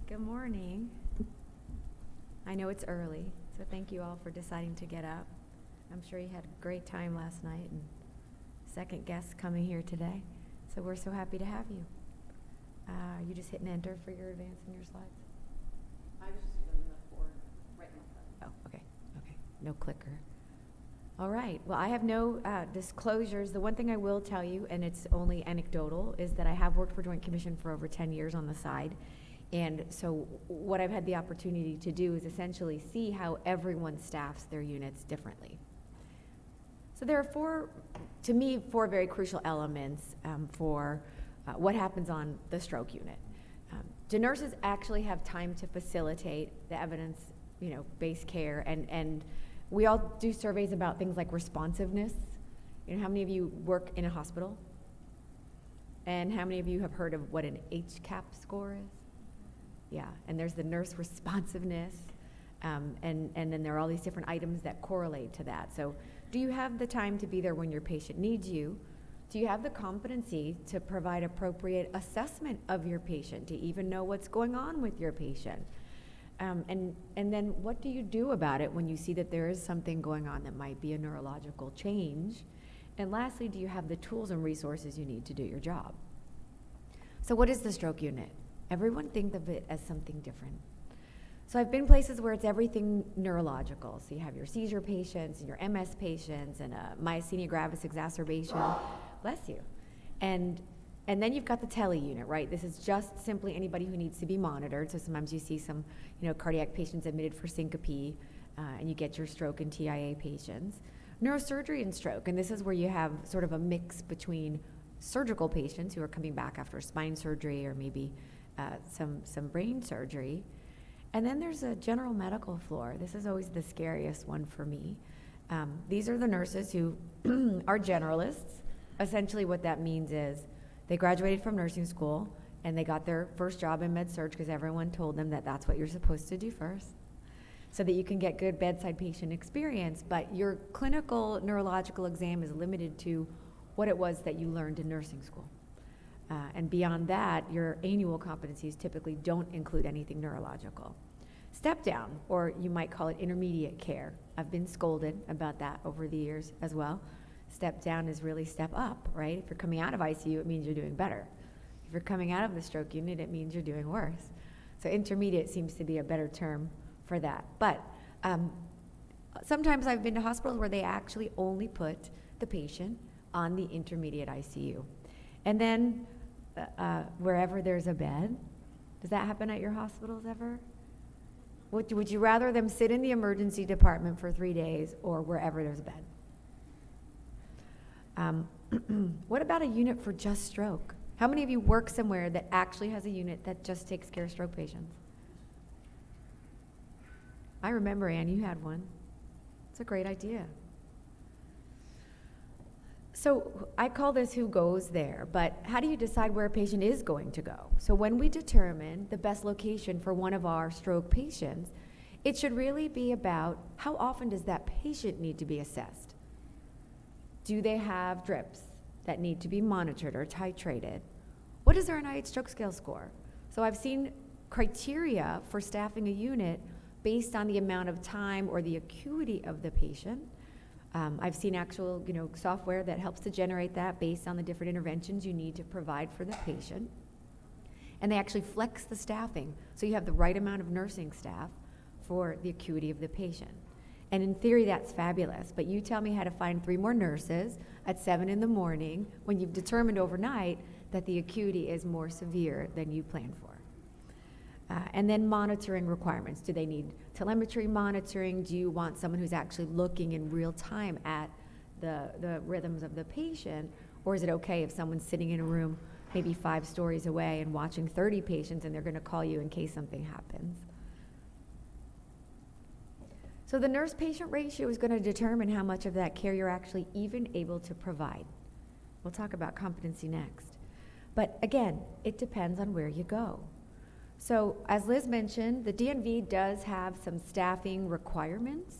Good morning. I know it's early, so thank you all for deciding to get up. I'm sure you had a great time last night and second guest coming here today, so we're so happy to have you. Are you just hitting enter for your advance in your slides? I was just doing the board right now. Oh, okay, no clicker. All right, well, I have no disclosures. The one thing I will tell you, and it's only anecdotal, is that I have worked for Joint Commission for over 10 years on the side. And so what I've had the opportunity to do is essentially see how everyone staffs their units differently. So there are four very crucial elements for what happens on the stroke unit. Do nurses actually have time to facilitate the evidence-based care? And we all do surveys about things like responsiveness. How many of you work in a hospital? And how many of you have heard of what an HCAP score is? Yeah, and there's the nurse responsiveness, and then there are all these different items that correlate to that. So do you have the time to be there when your patient needs you? Do you have the competency to provide appropriate assessment of your patient, to even know what's going on with your patient? And then what do you do about it when you see that there is something going on that might be a neurological change? And lastly, do you have the tools and resources you need to do your job? So what is the stroke unit? Everyone think of it as something different. So I've been places where it's everything neurological. So you have your seizure patients and your MS patients and a myasthenia gravis exacerbation. Bless you. And then you've got the tele unit, right? This is just simply anybody who needs to be monitored. So sometimes you see some, cardiac patients admitted for syncope, and you get your stroke and TIA patients. Neurosurgery and stroke, and this is where you have sort of a mix between surgical patients who are coming back after spine surgery or maybe some brain surgery. And then there's a general medical floor. This is always the scariest one for me. These are the nurses who are generalists. Essentially what that means is they graduated from nursing school and they got their first job in med-surg because everyone told them that that's what you're supposed to do first so that you can get good bedside patient experience. But your clinical neurological exam is limited to what it was that you learned in nursing school. And beyond that, your annual competencies typically don't include anything neurological. Step down, or you might call it intermediate care. I've been scolded about that over the years as well. Step down is really step up, right? If you're coming out of ICU, it means you're doing better. If you're coming out of the stroke unit, it means you're doing worse. So intermediate seems to be a better term for that. But sometimes I've been to hospitals where they actually only put the patient on the intermediate ICU. And then wherever there's a bed, does that happen at your hospitals ever? Would you rather them sit in the emergency department for 3 days or wherever there's a bed? What about a unit for just stroke? How many of you work somewhere that actually has a unit that just takes care of stroke patients? I remember, Ann, you had one. It's a great idea. So I call this who goes there, but how do you decide where a patient is going to go? So when we determine the best location for one of our stroke patients, it should really be about how often does that patient need to be assessed? Do they have drips that need to be monitored or titrated? What is their NIH stroke scale score? So I've seen criteria for staffing a unit based on the amount of time or the acuity of the patient. I've seen actual, software that helps to generate that based on the different interventions you need to provide for the patient. And they actually flex the staffing, so you have the right amount of nursing staff for the acuity of the patient. And in theory, that's fabulous, but you tell me how to find 3 more nurses at 7 in the morning when you've determined overnight that the acuity is more severe than you planned for. And then monitoring requirements. Do they need telemetry monitoring? Do you want someone who's actually looking in real time at the rhythms of the patient? Or is it okay if someone's sitting in a room maybe 5 stories away and watching 30 patients and they're going to call you in case something happens? So the nurse-patient ratio is going to determine how much of that care you're actually even able to provide. We'll talk about competency next. But again, it depends on where you go. So as Liz mentioned, the DNV does have some staffing requirements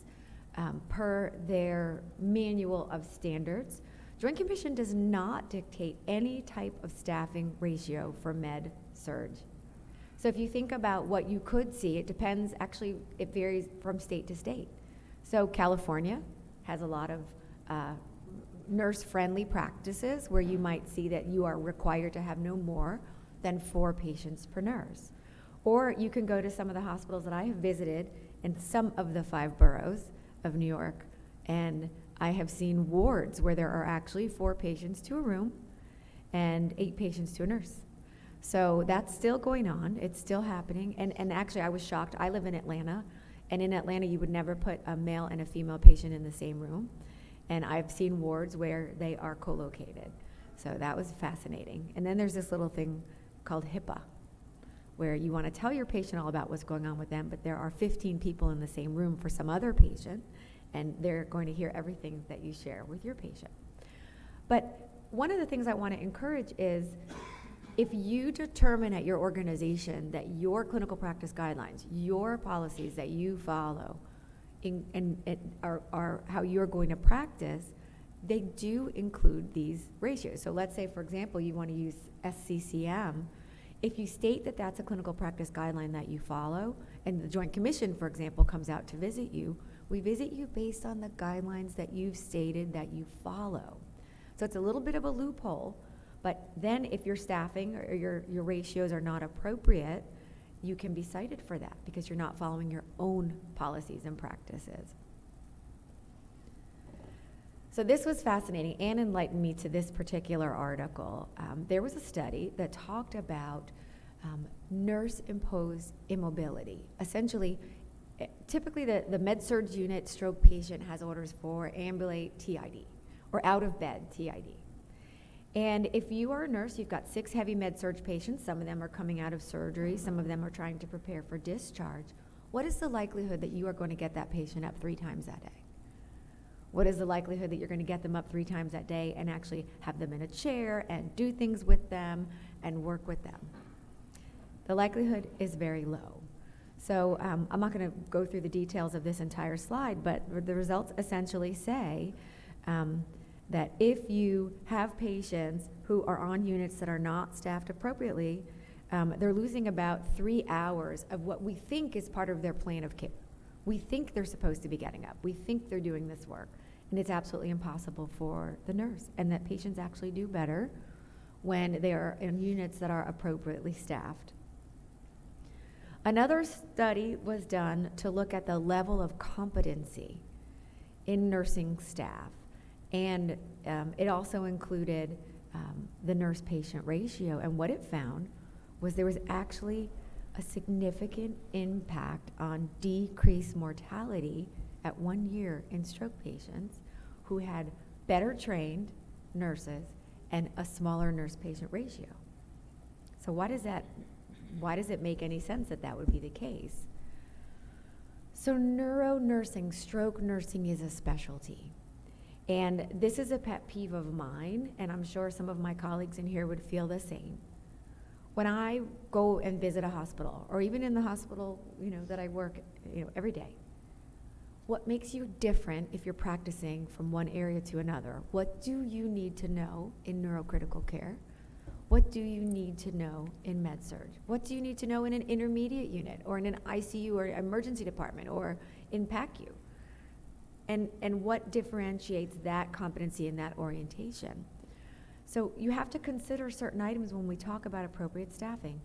per their manual of standards. Joint Commission does not dictate any type of staffing ratio for med-surg. So if you think about what you could see, it depends, actually, it varies from state to state. So California has a lot of nurse-friendly practices where you might see that you are required to have no more than 4 patients per nurse. Or you can go to some of the hospitals that I have visited in some of the 5 boroughs of New York, and I have seen wards where there are actually 4 patients to a room and 8 patients to a nurse. So that's still going on. It's still happening. And actually, I was shocked. I live in Atlanta, and in Atlanta, you would never put a male and a female patient in the same room. And I've seen wards where they are co-located. So that was fascinating. And then there's this little thing called HIPAA, where you want to tell your patient all about what's going on with them, but there are 15 people in the same room for some other patient, and they're going to hear everything that you share with your patient. But one of the things I want to encourage is, if you determine at your organization that your clinical practice guidelines, your policies that you follow, are how you're going to practice, they do include these ratios. So let's say, for example, you want to use SCCM. If you state that that's a clinical practice guideline that you follow, and the Joint Commission, for example, comes out to visit you, we visit you based on the guidelines that you've stated that you follow. So it's a little bit of a loophole, but then if your staffing or your ratios are not appropriate, you can be cited for that because you're not following your own policies and practices. So this was fascinating and enlightened me to this particular article. There was a study that talked about nurse-imposed immobility. Essentially, typically the med-surg unit stroke patient has orders for ambulate TID or out-of-bed TID. And if you are a nurse, you've got 6 heavy med-surg patients. Some of them are coming out of surgery. Some of them are trying to prepare for discharge. What is the likelihood that you are going to get that patient up 3 times that day? What is the likelihood that you're going to get them up 3 times that day and actually have them in a chair and do things with them and work with them? The likelihood is very low. So I'm not going to go through the details of this entire slide, but the results essentially say that if you have patients who are on units that are not staffed appropriately, they're losing about 3 hours of what we think is part of their plan of care. We think they're supposed to be getting up. We think they're doing this work. And it's absolutely impossible for the nurse. And that patients actually do better when they are in units that are appropriately staffed. Another study was done to look at the level of competency in nursing staff. And it also included the nurse-patient ratio. And what it found was there was actually a significant impact on decreased mortality at 1 year in stroke patients who had better trained nurses and a smaller nurse-patient ratio. So why does it make any sense that that would be the case? So neuro nursing, stroke nursing is a specialty. And this is a pet peeve of mine, and I'm sure some of my colleagues in here would feel the same. When I go and visit a hospital, or even in the hospital, that I work, every day, what makes you different if you're practicing from one area to another? What do you need to know in neurocritical care? What do you need to know in med-surg? What do you need to know in an intermediate unit, or in an ICU or emergency department, or in PACU? And what differentiates that competency and that orientation? So you have to consider certain items when we talk about appropriate staffing.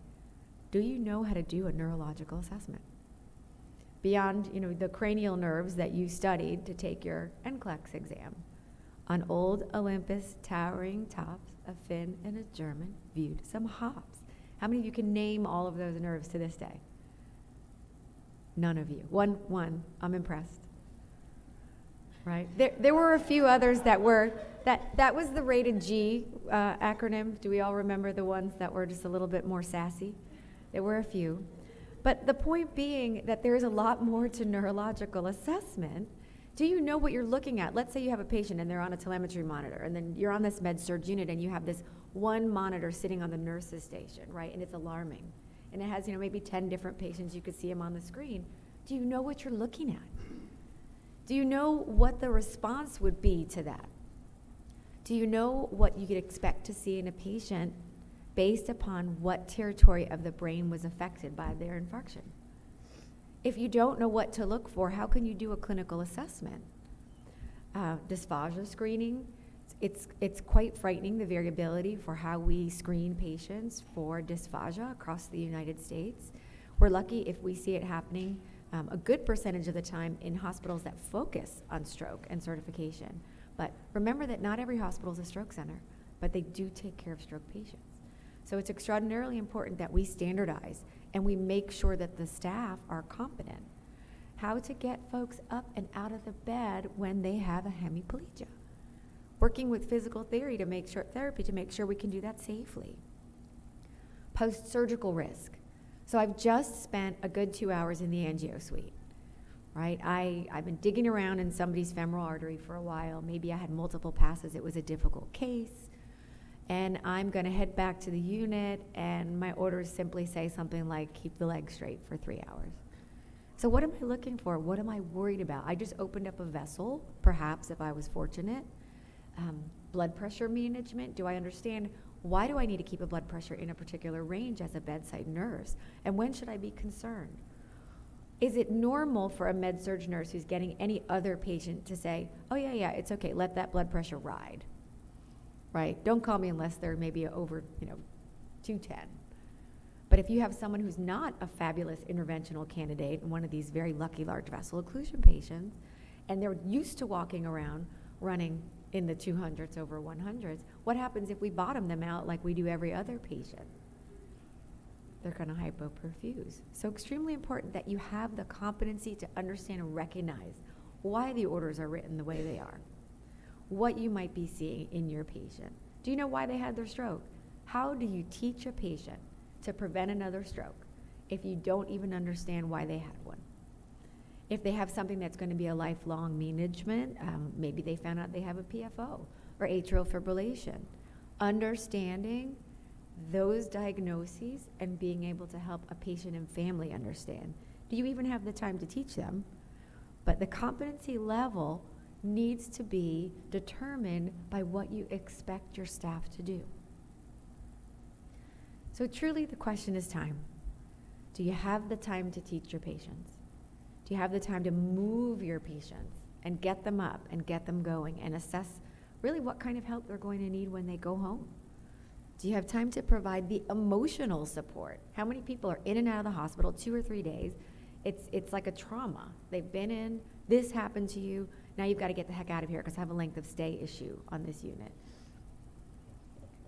Do you know how to do a neurological assessment? Beyond, the cranial nerves that you studied to take your NCLEX exam. On old Olympus, towering tops, a Finn and a German viewed some hops. How many of you can name all of those nerves to this day? None of you. One. I'm impressed. Right? There were a few others that was the rated G acronym. Do we all remember the ones that were just a little bit more sassy? There were a few. But the point being that there is a lot more to neurological assessment. Do you know what you're looking at? Let's say you have a patient and they're on a telemetry monitor, and then you're on this med-surg unit and you have this one monitor sitting on the nurse's station, right? And it's alarming. And it has, maybe 10 different patients. You could see them on the screen. Do you know what you're looking at? Do you know what the response would be to that? Do you know what you could expect to see in a patient based upon what territory of the brain was affected by their infarction. If you don't know what to look for, how can you do a clinical assessment? Dysphagia screening, it's quite frightening, the variability for how we screen patients for dysphagia across the United States. We're lucky if we see it happening a good percentage of the time in hospitals that focus on stroke and certification. But remember that not every hospital is a stroke center, but they do take care of stroke patients. So it's extraordinarily important that we standardize and we make sure that the staff are competent. How to get folks up and out of the bed when they have a hemiplegia. Working with physical therapy to make sure we can do that safely. Post-surgical risk. So I've just spent a good 2 hours in the angio suite, right? I've been digging around in somebody's femoral artery for a while. Maybe I had multiple passes. It was a difficult case. And I'm going to head back to the unit, and my orders simply say something like, keep the leg straight for 3 hours. So what am I looking for? What am I worried about? I just opened up a vessel, perhaps, if I was fortunate. Blood pressure management. Do I understand why do I need to keep a blood pressure in a particular range as a bedside nurse? And when should I be concerned? Is it normal for a med-surg nurse who's getting any other patient to say, oh, yeah, it's okay, let that blood pressure ride? Right? Don't call me unless they're maybe over, 210. But if you have someone who's not a fabulous interventional candidate and one of these very lucky large vessel occlusion patients, and they're used to walking around running in the 200s over 100s, what happens if we bottom them out like we do every other patient? They're going to hypoperfuse. So extremely important that you have the competency to understand and recognize why the orders are written the way they are, what you might be seeing in your patient. Do you know why they had their stroke? How do you teach a patient to prevent another stroke if you don't even understand why they had one? If they have something that's going to be a lifelong management, maybe they found out they have a PFO or atrial fibrillation. Understanding those diagnoses and being able to help a patient and family understand. Do you even have the time to teach them? But the competency level needs to be determined by what you expect your staff to do. So truly the question is time. Do you have the time to teach your patients? Do you have the time to move your patients and get them up and get them going and assess really what kind of help they're going to need when they go home? Do you have time to provide the emotional support? How many people are in and out of the hospital 2 or 3 days? It's like a trauma. They've been in, this happened to you, now you've got to get the heck out of here because I have a length of stay issue on this unit.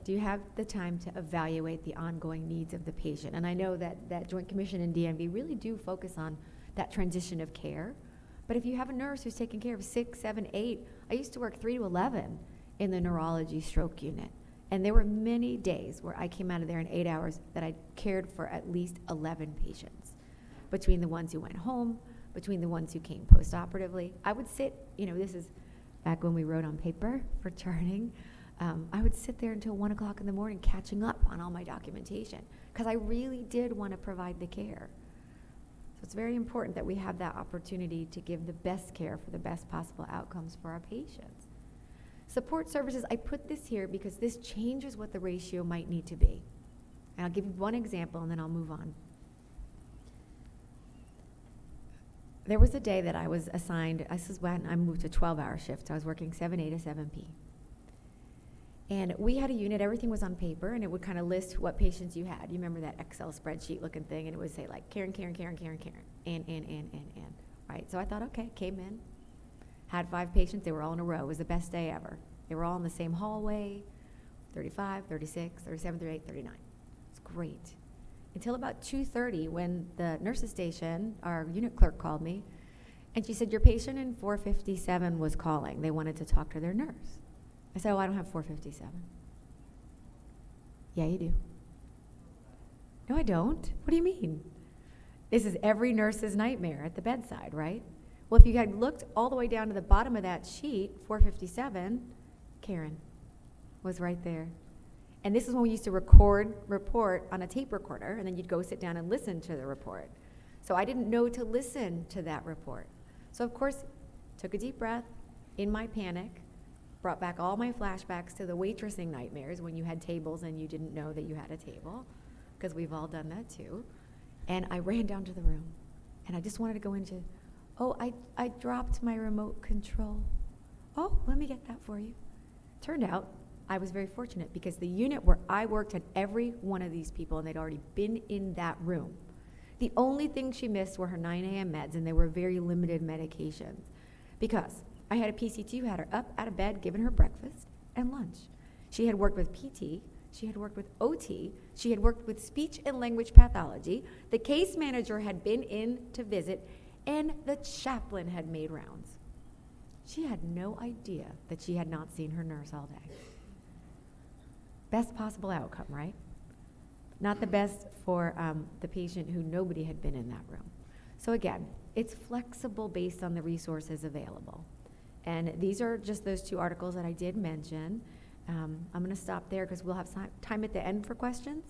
Do you have the time to evaluate the ongoing needs of the patient? And I know that Joint Commission and DMV really do focus on that transition of care. But if you have a nurse who's taking care of 6, 7, 8, I used to work 3 to 11 in the neurology stroke unit. And there were many days where I came out of there in 8 hours that I cared for at least 11 patients. Between the ones who went home, between the ones who came post-operatively. I would sit, this is back when we wrote on paper for charting. I would sit there until 1 o'clock in the morning catching up on all my documentation because I really did want to provide the care. So it's very important that we have that opportunity to give the best care for the best possible outcomes for our patients. Support services, I put this here because this changes what the ratio might need to be. And I'll give you one example and then I'll move on. There was a day that I was assigned, this is when I moved to 12-hour shifts. I was working 7A to 7P. And we had a unit, everything was on paper, and it would kind of list what patients you had. You remember that Excel spreadsheet looking thing, and it would say like Karen, and, right? So I thought, okay, came in, had 5 patients, they were all in a row. It was the best day ever. They were all in the same hallway, 35, 36, 37, 38, 39. It's great. Until about 2:30 when the nurse's station, our unit clerk called me, and she said, your patient in 457 was calling. They wanted to talk to their nurse. I said, oh, I don't have 457. Yeah, you do. No, I don't. What do you mean? This is every nurse's nightmare at the bedside, right? Well, if you had looked all the way down to the bottom of that sheet, 457, Karen was right there. And this is when we used to report on a tape recorder, and then you'd go sit down and listen to the report. So I didn't know to listen to that report. So of course, took a deep breath in my panic, brought back all my flashbacks to the waitressing nightmares when you had tables and you didn't know that you had a table, because we've all done that too. And I ran down to the room, and I just wanted to go into, oh, I dropped my remote control. Oh, let me get that for you. Turned out I was very fortunate, because the unit where I worked had every one of these people, and they'd already been in that room. The only thing she missed were her 9 a.m. meds, and they were very limited medications, because I had a PCT who had her up out of bed, given her breakfast and lunch. She had worked with PT, she had worked with OT, she had worked with speech and language pathology, the case manager had been in to visit, and the chaplain had made rounds. She had no idea that she had not seen her nurse all day. Best possible outcome, right? Not the best for the patient who nobody had been in that room. So again, it's flexible based on the resources available. And these are just those 2 articles that I did mention. I'm going to stop there because we'll have time at the end for questions.